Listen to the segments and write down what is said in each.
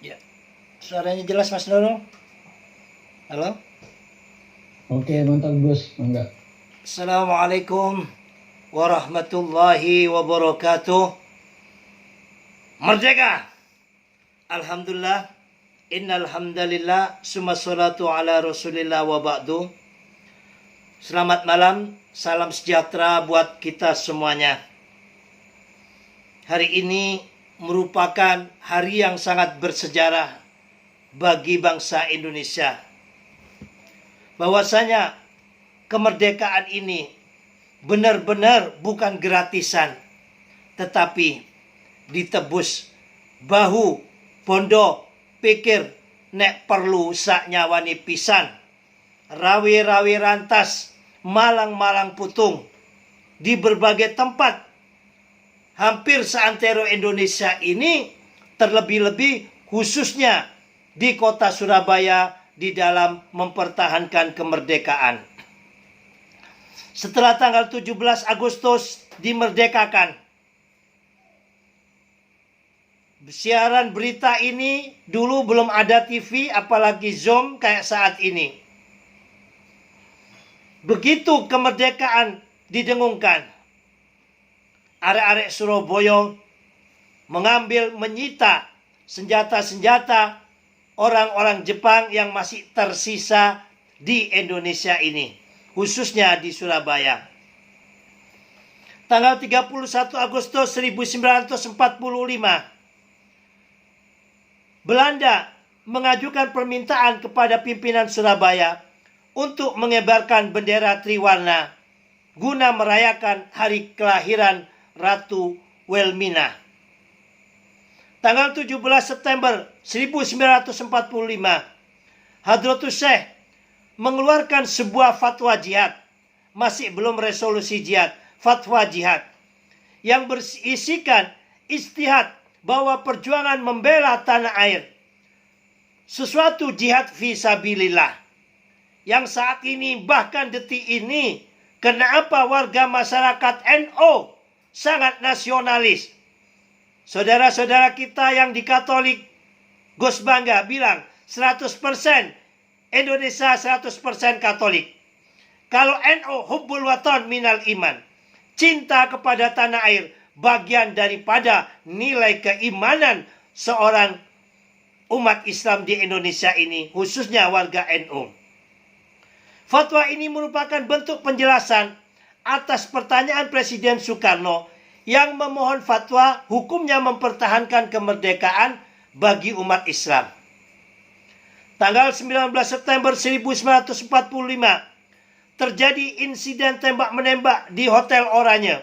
Ya, suaranya jelas Mas Nurul? Halo? Oke, mantap Gus. Enggak. Assalamualaikum warahmatullahi wabarakatuh. Merdeka! Alhamdulillah. Innal hamdalillah. Summa salatu ala rasulillah wa ba'du. Selamat malam. Salam sejahtera buat kita semuanya. Hari ini merupakan hari yang sangat bersejarah bagi bangsa Indonesia. Bahwasanya kemerdekaan ini benar-benar bukan gratisan, tetapi ditebus bahu bondo pikir nek perlu sak nyawani pisan, rawi-rawi rantas malang-malang putung di berbagai tempat hampir seantero Indonesia ini, terlebih-lebih khususnya di kota Surabaya di dalam mempertahankan kemerdekaan. Setelah tanggal 17 Agustus dimerdekakan, siaran berita ini dulu belum ada TV, apalagi Zoom kayak saat ini. Begitu kemerdekaan didengungkan, arek-arek Surabaya mengambil, menyita senjata-senjata orang-orang Jepang yang masih tersisa di Indonesia ini, khususnya di Surabaya. Tanggal 31 Agustus 1945, Belanda mengajukan permintaan kepada pimpinan Surabaya untuk mengibarkan bendera triwarna guna merayakan hari kelahiran Ratu Wilmina. Tanggal 17 September 1945, Hadratus Syekh mengeluarkan sebuah fatwa jihad, masih belum resolusi jihad, fatwa jihad, yang berisikan istihad bahwa perjuangan membela tanah air sesuatu jihad fisabilillah, yang saat ini bahkan detik ini, kenapa warga masyarakat NU sangat nasionalis. Saudara-saudara kita yang di Katolik, Gus bangga bilang 100% Indonesia 100% Katolik. Kalau NU hubbul waton minal iman, cinta kepada tanah air bagian daripada nilai keimanan seorang umat Islam di Indonesia ini, khususnya warga NU. Fatwa ini merupakan bentuk penjelasan atas pertanyaan Presiden Soekarno yang memohon fatwa hukumnya mempertahankan kemerdekaan bagi umat Islam. Tanggal 19 September 1945 terjadi insiden tembak-menembak di Hotel Oranye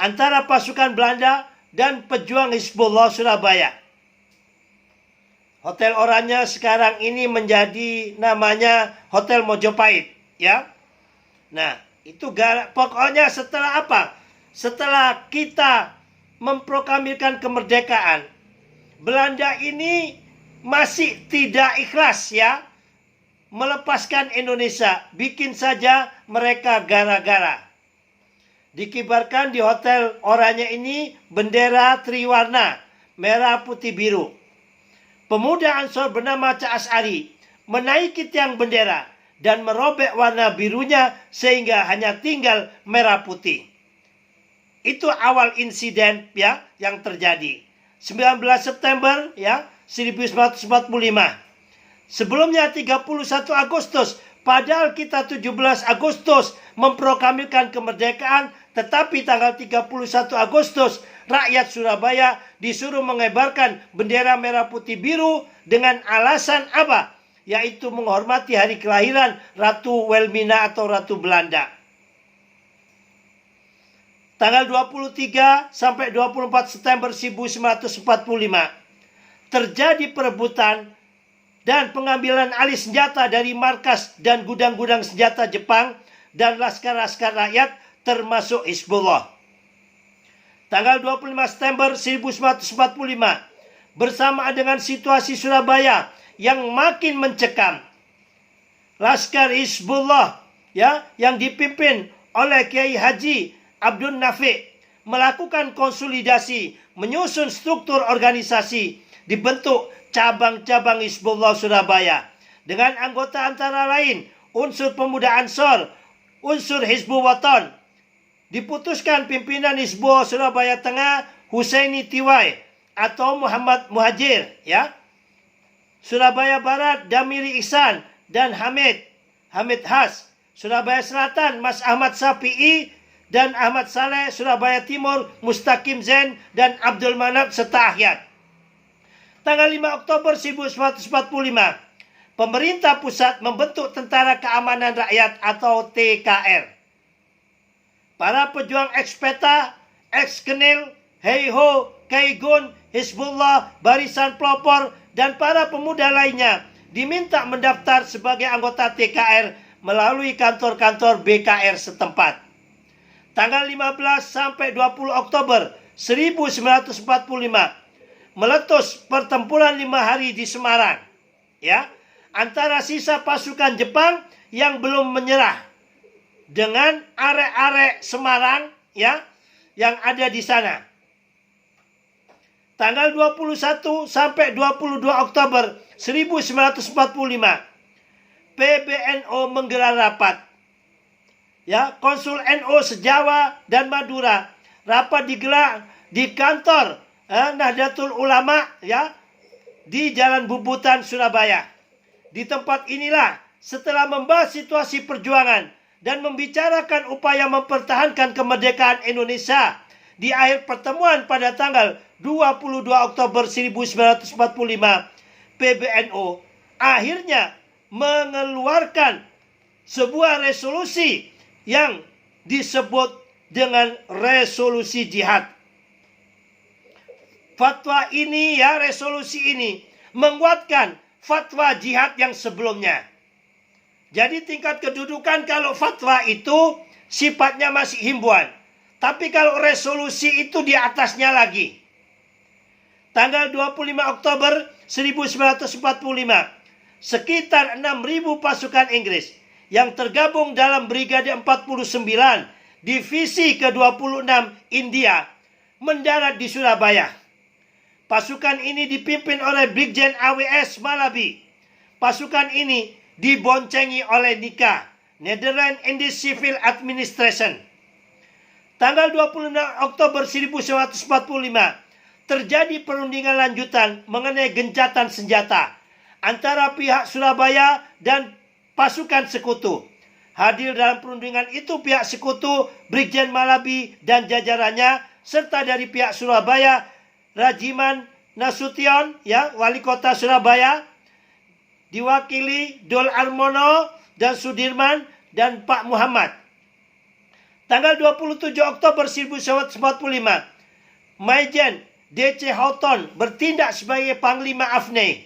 antara pasukan Belanda dan pejuang Hizbullah Surabaya. Hotel Oranye sekarang ini menjadi namanya Hotel Mojopahit, ya. Nah, itu pokoknya setelah apa? Setelah kita memproklamirkan kemerdekaan, Belanda ini masih tidak ikhlas, ya, melepaskan Indonesia. Bikin saja mereka gara-gara. Dikibarkan di Hotel Oranye ini bendera triwarna, merah putih biru. Pemuda Ansor bernama Ca As'ari menaiki tiang bendera dan merobek warna birunya sehingga hanya tinggal merah putih. Itu awal insiden, ya, yang terjadi 19 September, ya, 1945. Sebelumnya 31 Agustus, padahal kita 17 Agustus memproklamirkan kemerdekaan, tetapi tanggal 31 Agustus rakyat Surabaya disuruh mengibarkan bendera merah putih biru dengan alasan apa? Yaitu menghormati hari kelahiran Ratu Wilmina atau Ratu Belanda. Tanggal 23 sampai 24 September 1945 terjadi perebutan dan pengambilan alih senjata dari markas dan gudang-gudang senjata Jepang dan laskar-laskar rakyat termasuk Hizbullah. Tanggal 25 September 1945 bersamaan dengan situasi Surabaya yang makin mencekam, laskar Hizbullah, ya, yang dipimpin oleh Kiai Haji Abdul Nafi melakukan konsolidasi, menyusun struktur organisasi dibentuk cabang-cabang Hizbullah Surabaya dengan anggota antara lain unsur pemuda Ansor, unsur Hizbul Waton. Diputuskan pimpinan Hizbullah Surabaya Tengah Husaini Tiwai atau Muhammad Muhajir, ya. Surabaya Barat Damiri Ihsan dan Hamid Has. Surabaya Selatan Mas Ahmad Sapi'i dan Ahmad Saleh. Surabaya Timur Mustaqim Zain dan Abdul Manap serta Ahyad. Tanggal 5 Oktober 1945, pemerintah pusat membentuk Tentara Keamanan Rakyat atau TKR. Para pejuang ex-PETA, ex-Kenil, Heiho, Kaigun, Hizbullah, Barisan Pelopor, dan para pemuda lainnya diminta mendaftar sebagai anggota TKR melalui kantor-kantor BKR setempat. Tanggal 15 sampai 20 Oktober 1945 meletus pertempuran 5 hari di Semarang, ya, antara sisa pasukan Jepang yang belum menyerah dengan arek-arek Semarang, ya, yang ada di sana. Tanggal 21 sampai 22 Oktober 1945 PBNO menggelar rapat. Ya, Konsul NO se-Jawa dan Madura. Rapat digelar di kantor Nahdlatul Ulama, ya, di Jalan Bubutan, Surabaya. Di tempat inilah setelah membahas situasi perjuangan dan membicarakan upaya mempertahankan kemerdekaan Indonesia, di akhir pertemuan pada tanggal 22 Oktober 1945, PBNO akhirnya mengeluarkan sebuah resolusi yang disebut dengan resolusi jihad. Fatwa ini, ya, resolusi ini menguatkan fatwa jihad yang sebelumnya. Jadi tingkat kedudukan kalau fatwa itu sifatnya masih himbauan. Tapi kalau resolusi itu di atasnya lagi. Tanggal 25 Oktober 1945, sekitar 6.000 pasukan Inggris yang tergabung dalam Brigade 49 Divisi ke-26 India mendarat di Surabaya. Pasukan ini dipimpin oleh Brigjen AWS Malabi. Pasukan ini diboncengi oleh NICA, Netherlands Indies Civil Administration. Tanggal 26 Oktober 1945 terjadi perundingan lanjutan mengenai gencatan senjata antara pihak Surabaya dan pasukan sekutu. Hadir dalam perundingan itu pihak sekutu Brigjen Malabi dan jajarannya, serta dari pihak Surabaya Rajiman Nasution, ya, wali kota Surabaya, diwakili Dol Armono dan Sudirman dan Pak Muhammad. Tanggal 27 Oktober 1945, Majen D.C. Houghton bertindak sebagai Panglima AFNE,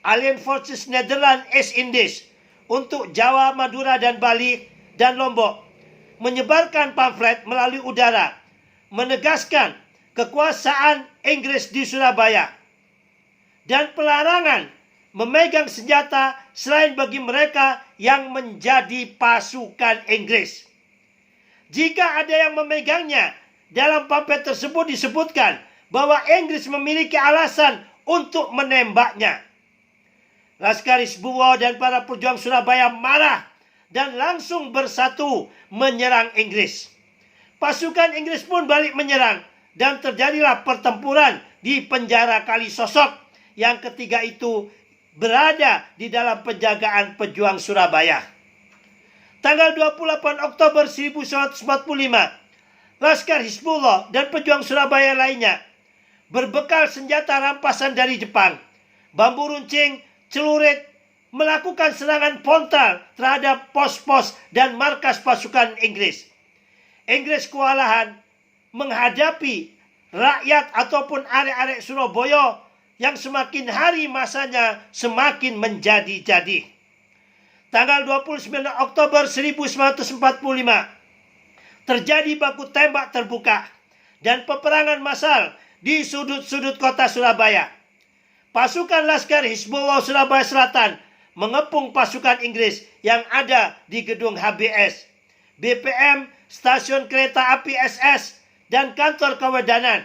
Allied Forces Netherlands East Indies, untuk Jawa, Madura, dan Bali dan Lombok, menyebarkan pamflet melalui udara, menegaskan kekuasaan Inggris di Surabaya, dan pelarangan memegang senjata selain bagi mereka yang menjadi pasukan Inggris. Jika ada yang memegangnya, dalam pamflet tersebut disebutkan bahwa Inggris memiliki alasan untuk menembaknya. Laskar Hizbullah dan para pejuang Surabaya marah dan langsung bersatu menyerang Inggris. Pasukan Inggris pun balik menyerang dan terjadilah pertempuran di penjara Kalisosok yang ketiga itu berada di dalam penjagaan pejuang Surabaya. Tanggal 28 Oktober 1945, Laskar Hizbullah dan pejuang Surabaya lainnya berbekal senjata rampasan dari Jepang, bambu runcing, celurit, melakukan serangan frontal terhadap pos-pos dan markas pasukan Inggris. Inggris kewalahan menghadapi rakyat ataupun arek-arek Surabaya yang semakin hari masanya semakin menjadi-jadi. Tanggal 29 Oktober 1945 terjadi baku tembak terbuka dan peperangan massal di sudut-sudut kota Surabaya. Pasukan Laskar Hizbullah Surabaya Selatan mengepung pasukan Inggris yang ada di gedung HBS, BPM, stasiun kereta api SS, dan kantor kewedanan.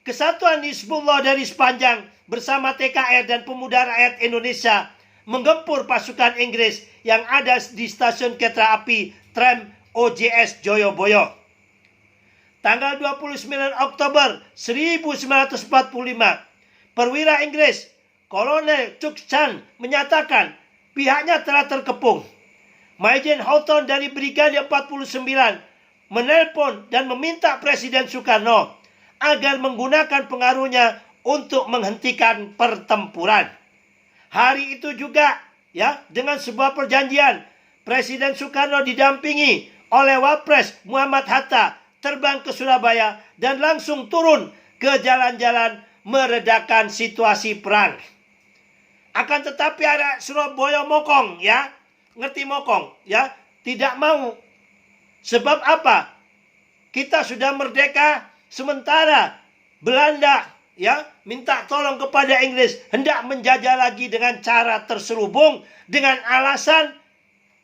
Kesatuan Hizbullah dari sepanjang bersama TKR dan Pemuda Rakyat Indonesia menggempur pasukan Inggris yang ada di stasiun kereta api tram OJS Joyoboyo. Tanggal 29 Oktober 1945, perwira Inggris Kolonel Chuck Chan menyatakan pihaknya telah terkepung. Majen Houghton dari Brigade 49 menelpon dan meminta Presiden Soekarno agar menggunakan pengaruhnya untuk menghentikan pertempuran. Hari itu juga, dengan sebuah perjanjian, Presiden Soekarno didampingi oleh Wapres Muhammad Hatta terbang ke Surabaya dan langsung turun ke jalan-jalan meredakan situasi perang. Akan tetapi ada Surabaya mokong, ngerti mokong, tidak mau. Sebab apa? Kita sudah merdeka, sementara Belanda minta tolong kepada Inggris hendak menjajah lagi dengan cara terselubung dengan alasan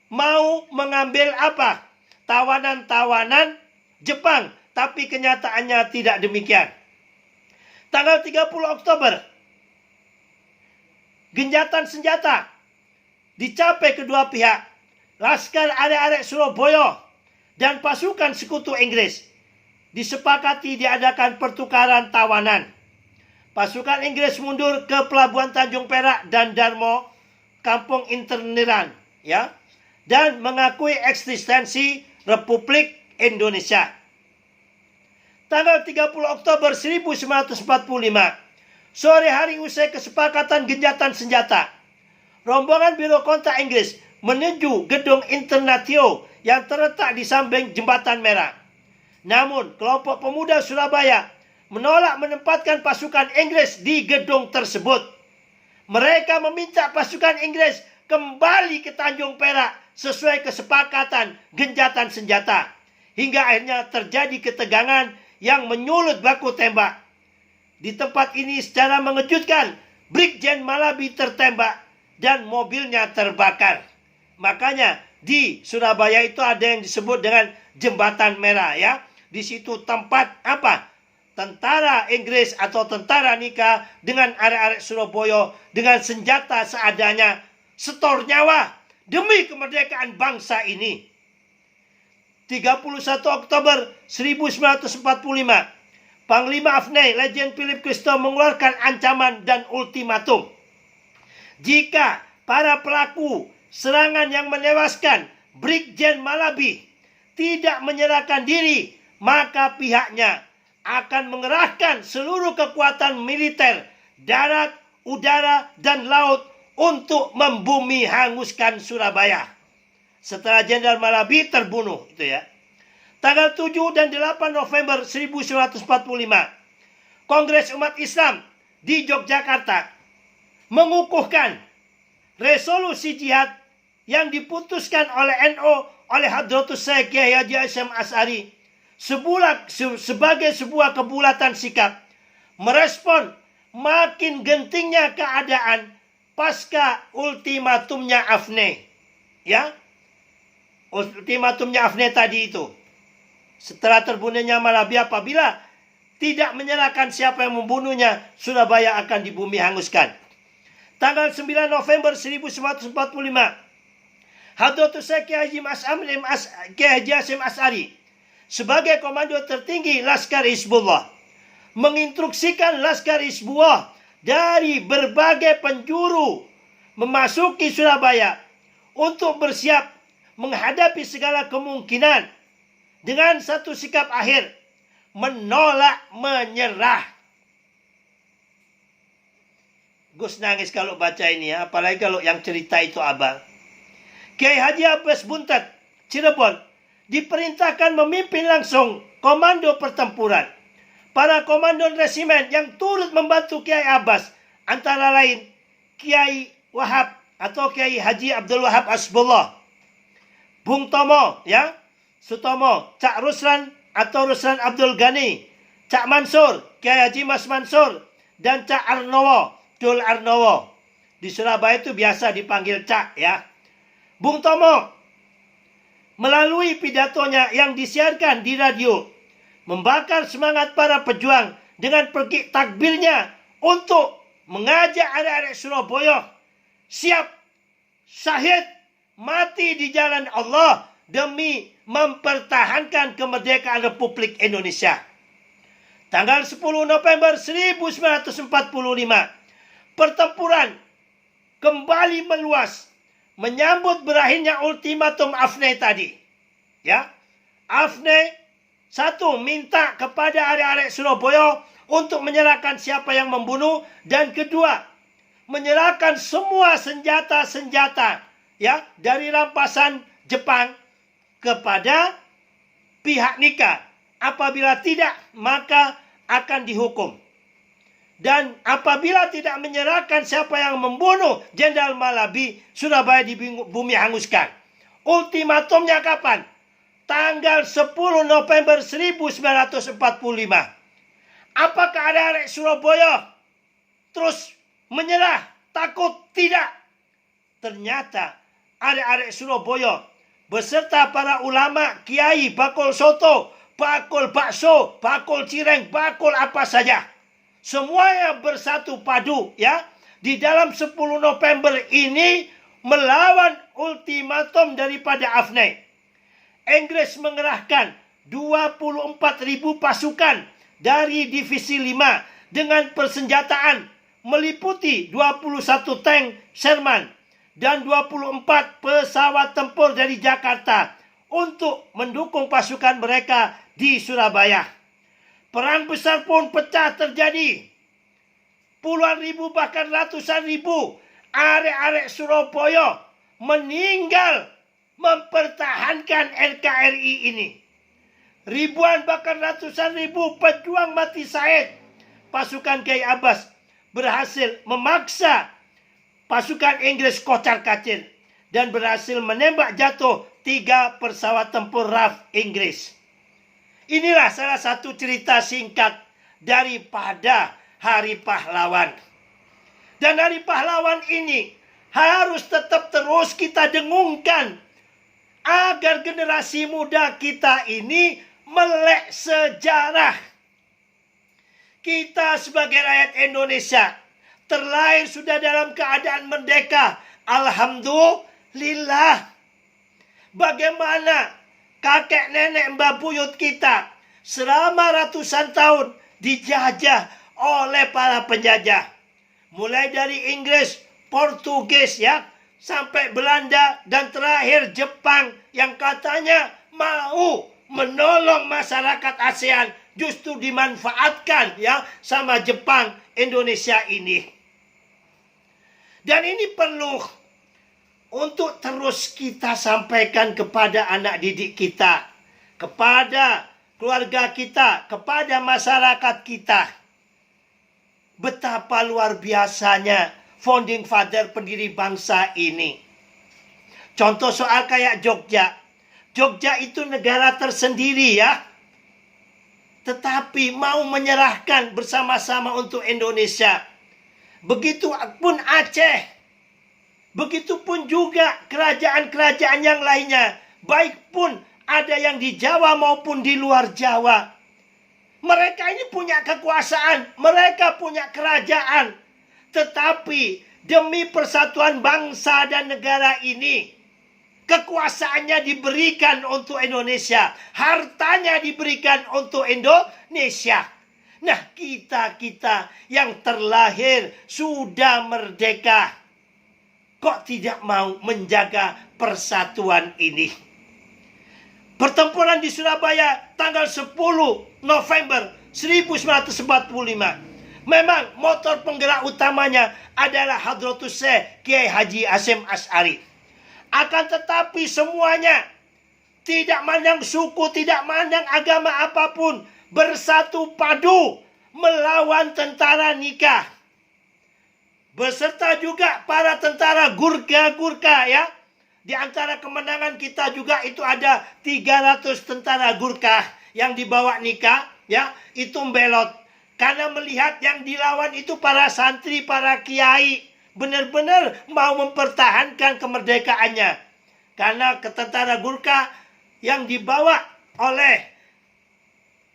mau mengambil apa? Tawanan-tawanan Jepang, tapi kenyataannya tidak demikian. Tanggal 30 Oktober, genjatan senjata dicapai kedua pihak. Laskar arek-arek Surabaya dan pasukan sekutu Inggris disepakati diadakan pertukaran tawanan. Pasukan Inggris mundur ke Pelabuhan Tanjung Perak dan Darmo, Kampung Interniran, dan mengakui eksistensi Republik Indonesia. Tanggal 30 Oktober 1945, sore hari usai kesepakatan genjatan senjata, rombongan Biro Kontak Inggris menuju gedung Internatio yang terletak di samping Jembatan Merah. Namun, kelompok pemuda Surabaya menolak menempatkan pasukan Inggris di gedung tersebut. Mereka meminta pasukan Inggris kembali ke Tanjung Perak sesuai kesepakatan genjatan senjata. Hingga akhirnya terjadi ketegangan yang menyulut baku tembak. Di tempat ini secara mengejutkan, Brigjen Malabi tertembak dan mobilnya terbakar. Makanya di Surabaya itu ada yang disebut dengan Jembatan Merah, Di situ tempat apa? Tentara Inggris atau tentara nikah dengan arek-arek Surabaya dengan senjata seadanya, setor nyawa demi kemerdekaan bangsa ini. 31 Oktober 1945, Panglima Afne, Lejen Philip Christo mengeluarkan ancaman dan ultimatum. Jika para pelaku serangan yang menewaskan Brigjen Malabi tidak menyerahkan diri, maka pihaknya akan mengerahkan seluruh kekuatan militer, darat, udara, dan laut untuk membumi hanguskan Surabaya. Setelah Jenderal Malabi terbunuh, Tanggal 7 dan 8 November 1945, Kongres Umat Islam di Yogyakarta mengukuhkan resolusi jihad yang diputuskan oleh NU oleh Hadratus Syekh Kiai Haji Hasyim Asy'ari sebagai sebuah kebulatan sikap merespon makin gentingnya keadaan pasca ultimatumnya Afne. Ultimatumnya Afne tadi itu. Setelah terbunuhnya Malabi, apabila tidak menyerahkan siapa yang membunuhnya, Surabaya akan dibumi hanguskan. Tanggal 9 November 1945, Hadratus Syekh Kiai Haji Hasyim Asy'ari sebagai komando tertinggi Laskar Hizbullah menginstruksikan Laskar Hizbullah dari berbagai penjuru memasuki Surabaya untuk bersiap menghadapi segala kemungkinan dengan satu sikap akhir, menolak menyerah. Gus nangis kalau baca ini, apalagi kalau yang cerita itu abang. Kiai Haji Abbas Buntet, Cirebon, diperintahkan memimpin langsung komando pertempuran. Para komando resimen yang turut membantu Kiai Abbas antara lain Kiai Wahab atau Kiai Haji Abdul Wahab Asbullah, Bung Tomo, Sutomo, Cak Ruslan atau Ruslan Abdul Ghani, Cak Mansur, Kiai Haji Mas Mansur, dan Cak Arnowo, Dul Arnowo. Di Surabaya itu biasa dipanggil Cak, Bung Tomo melalui pidatonya yang disiarkan di radio membakar semangat para pejuang dengan pergi takbirnya untuk mengajak adik-adik Surabaya siap syahid mati di jalan Allah demi mempertahankan kemerdekaan Republik Indonesia. Tanggal 10 November 1945, pertempuran kembali meluas menyambut berakhirnya ultimatum Afne tadi. Ya, Afne satu minta kepada adik-adik Surabaya untuk menyerahkan siapa yang membunuh, dan kedua menyerahkan semua senjata-senjata ya dari rampasan Jepang kepada pihak Nika. Apabila tidak, maka akan dihukum. Dan apabila tidak menyerahkan siapa yang membunuh Jenderal Malabi, Surabaya di bumi hanguskan. Ultimatumnya kapan? Tanggal 10 November 1945. Apakah adik-adik Surabaya terus menyerah, takut? Tidak. Ternyata adik-adik Surabaya beserta para ulama, kiai, bakul soto, bakul bakso, bakul cireng, bakul apa saja, semuanya bersatu padu ya di dalam 10 November ini melawan ultimatum daripada Afne. Inggris mengerahkan 24.000 pasukan dari Divisi 5 dengan persenjataan meliputi 21 tank Sherman dan 24 pesawat tempur dari Jakarta untuk mendukung pasukan mereka di Surabaya. Perang besar pun pecah terjadi. Puluhan ribu bahkan ratusan ribu arek-arek Surabaya meninggal mempertahankan NKRI ini. Ribuan bahkan ratusan ribu pejuang mati syahid. Pasukan Kiai Abbas berhasil memaksa pasukan Inggris kocar-kacir dan berhasil menembak jatuh 3 pesawat tempur RAF Inggris. Inilah salah satu cerita singkat daripada Hari Pahlawan. Dan Hari Pahlawan ini harus tetap terus kita dengungkan agar generasi muda kita ini melek sejarah. Kita sebagai rakyat Indonesia terlahir sudah dalam keadaan merdeka. Alhamdulillah. Bagaimana kakek nenek mbah buyut kita selama ratusan tahun dijajah oleh para penjajah. Mulai dari Inggris, Portugis ya, sampai Belanda dan terakhir Jepang yang katanya mau menolong masyarakat ASEAN, justru dimanfaatkan ya sama Jepang Indonesia ini. Dan ini perlu untuk terus kita sampaikan kepada anak didik kita, kepada keluarga kita, kepada masyarakat kita. Betapa luar biasanya founding father pendiri bangsa ini. Contoh soal kayak Jogja. Jogja itu negara tersendiri ya. Tetapi mau menyerahkan bersama-sama untuk Indonesia. Begitupun Aceh. Begitupun juga kerajaan-kerajaan yang lainnya. Baik pun ada yang di Jawa maupun di luar Jawa. Mereka ini punya kekuasaan. Mereka punya kerajaan. Tetapi demi persatuan bangsa dan negara ini, kekuasaannya diberikan untuk Indonesia. Hartanya diberikan untuk Indonesia. Nah, kita-kita yang terlahir sudah merdeka, kok tidak mau menjaga persatuan ini? Pertempuran di Surabaya tanggal 10 November 1945. Memang motor penggerak utamanya adalah Hadratus Syekh Kiai Haji Hasyim Asy'ari. Akan tetapi semuanya tidak mandang suku, tidak mandang agama apapun, bersatu padu melawan tentara Nika. Beserta juga para tentara Gurkha ya. Di antara kemenangan kita juga itu ada 300 tentara Gurkha yang dibawa Nika ya, itu belot. Karena melihat yang dilawan itu para santri, para kiai benar-benar mau mempertahankan kemerdekaannya. Karena tentara Gurkha yang dibawa oleh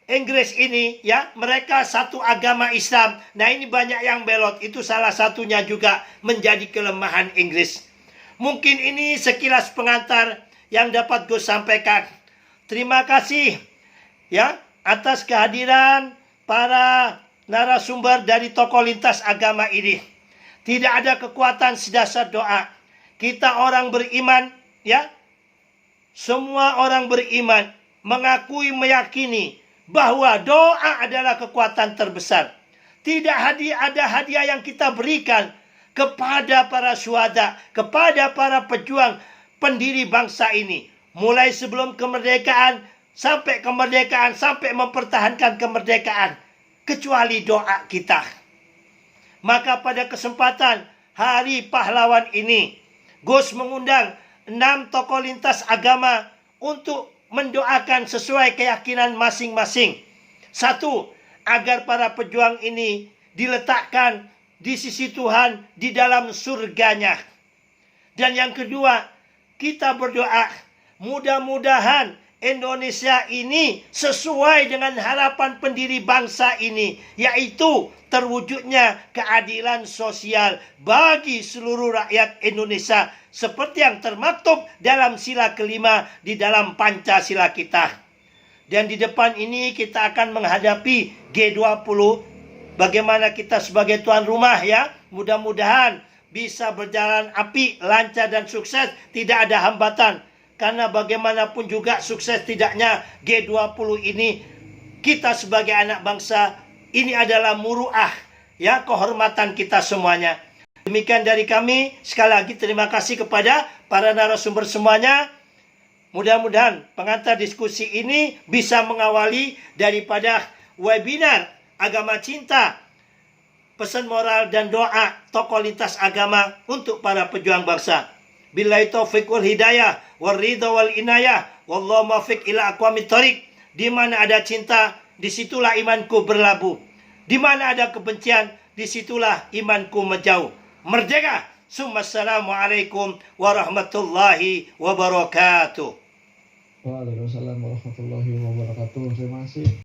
Inggris ini ya, mereka satu agama Islam. Nah, ini banyak yang belot. Itu salah satunya juga menjadi kelemahan Inggris. Mungkin ini sekilas pengantar yang dapat gue sampaikan. Terima kasih ya atas kehadiran para narasumber dari tokoh lintas agama ini. Tidak ada kekuatan sedasar doa. Kita orang beriman ya. Semua orang beriman mengakui, meyakini bahwa doa adalah kekuatan terbesar. Tidak ada hadiah yang kita berikan kepada para syuhada, kepada para pejuang pendiri bangsa ini. Mulai sebelum kemerdekaan, sampai kemerdekaan, sampai mempertahankan kemerdekaan. Kecuali doa kita. Maka pada kesempatan Hari Pahlawan ini, Gus mengundang 6 tokoh lintas agama untuk mendoakan sesuai keyakinan masing-masing. 1, agar para pejuang ini diletakkan di sisi Tuhan di dalam surganya. Dan yang kedua, kita berdoa mudah-mudahan Indonesia ini sesuai dengan harapan pendiri bangsa ini, yaitu terwujudnya keadilan sosial bagi seluruh rakyat Indonesia seperti yang termaktub dalam sila kelima di dalam Pancasila kita. Dan di depan ini kita akan menghadapi G20. Bagaimana kita sebagai tuan rumah ya, mudah-mudahan bisa berjalan apik, lancar dan sukses, tidak ada hambatan. Karena bagaimanapun juga sukses tidaknya G20 ini, kita sebagai anak bangsa, ini adalah muruah ya, kehormatan kita semuanya. Demikian dari kami. Sekali lagi terima kasih kepada para narasumber semuanya. Mudah-mudahan pengantar diskusi ini bisa mengawali daripada webinar Agama Cinta, pesan moral dan doa tokoh lintas agama untuk para pejuang bangsa. Billahi taufiq wal hidayah wal ridha wal inayah wallahu muwaffiq ila aqwamit thoriq. Di mana ada cinta, disitulah imanku berlabuh. Di mana ada kebencian, disitulah imanku menjauh. Merdeka. Assalamualaikum warahmatullahi wabarakatuh. Waalaikumsalam warahmatullahi wabarakatuh. Terima kasih.